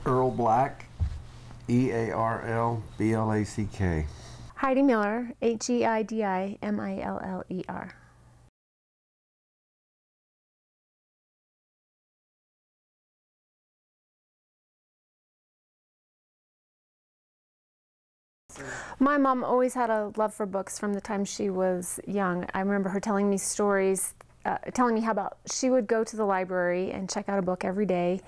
Earl Black, E-A-R-L-B-L-A-C-K. Heidi Miller, H-E-I-D-I-M-I-L-L-E-R. My mom always had a love for books from the time she was young. I remember her telling me stories, telling me how about she would go to the library and check out a book every day,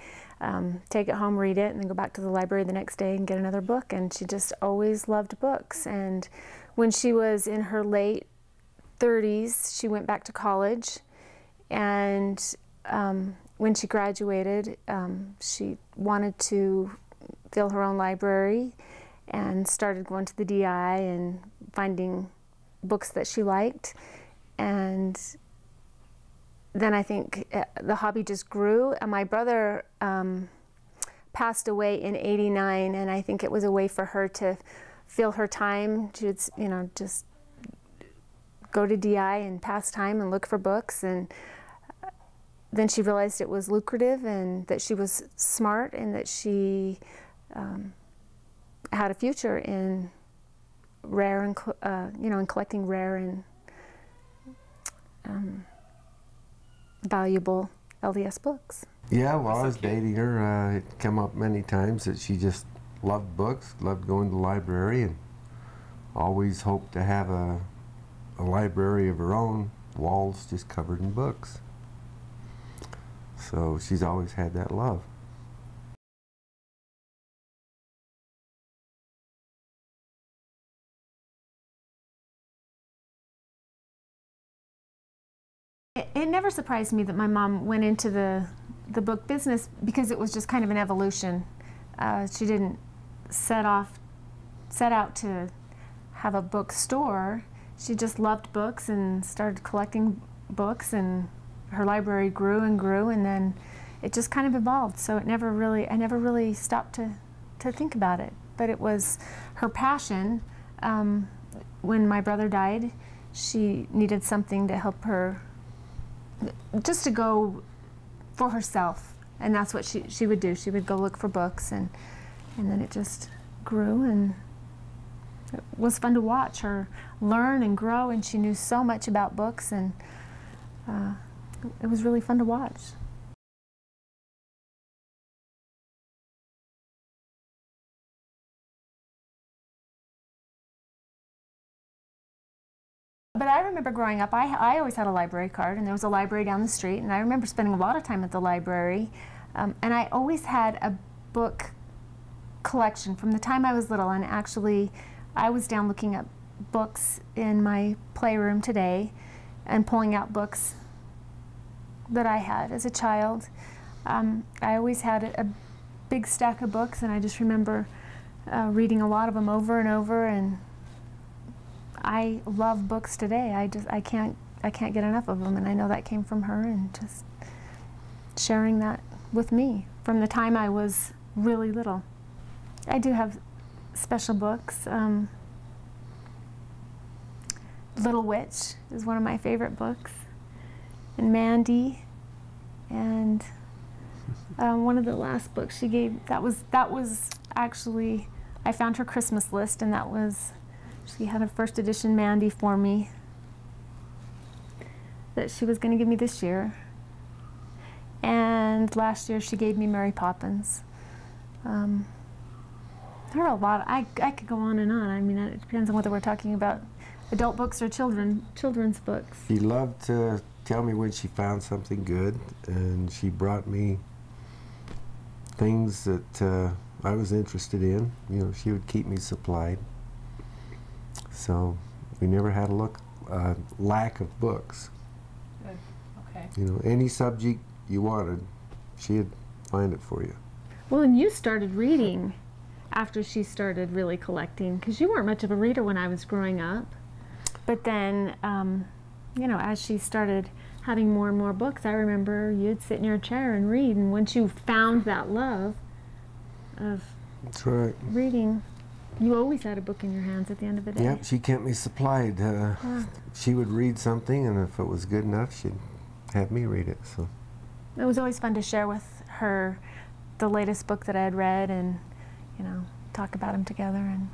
take it home, read it, and then go back to the library the next day and get another book. And she just always loved books. And when she was in her late 30s, she went back to college. And when she graduated, she wanted to fill her own library and started going to the DI and finding books that she liked. And then I think the hobby just grew. And my brother passed away in '89, and I think it was a way for her to fill her time. She would, you know, just go to DI and pass time and look for books. And then she realized it was lucrative and that she was smart and that she had a future in rare and you know, in collecting rare and valuable LDS books. Yeah, while I was dating her, it come up many times that she just loved books, loved going to the library, and always hoped to have a library of her own, walls just covered in books. So she's always had that love. It never surprised me that my mom went into the book business because it was just kind of an evolution. She didn't set out to have a bookstore. She just loved books and started collecting books, and her library grew and grew, and then it just kind of evolved. So I never really stopped to think about it. But it was her passion. When my brother died, she needed something to help her, just to go for herself, and that's what she would do. She would go look for books, and then it just grew, and it was fun to watch her learn and grow, and she knew so much about books, and it was really fun to watch. But I remember growing up, I always had a library card, and there was a library down the street, and I remember spending a lot of time at the library. And I always had a book collection from the time I was little, and actually I was down looking at books in my playroom today and pulling out books that I had as a child. I always had a big stack of books, and I just remember reading a lot of them over and over, and I love books today. I can't get enough of them, and I know that came from her and just sharing that with me from the time I was really little. I do have special books. Little Witch is one of my favorite books, and Mandy, and one of the last books she gave, that was actually, I found her Christmas list, and that was, she had a first edition Mandy for me that she was going to give me this year. And last year she gave me Mary Poppins. There are a lot. I could go on and on. I mean, it depends on whether we're talking about adult books or children's books. She loved to tell me when she found something good, and she brought me things that I was interested in. You know, she would keep me supplied. So we never had a lack of books. Good. Okay. You know, any subject you wanted, she'd find it for you. Well, and you started reading after she started really collecting, because you weren't much of a reader when I was growing up. But then, you know, as she started having more and more books, I remember you'd sit in your chair and read, and once you found that love of That's right. reading, you always had a book in your hands at the end of the day. Yep, she kept me supplied. She would read something, and if it was good enough, she'd have me read it. So it was always fun to share with her the latest book that I had read and, you know, talk about them together. And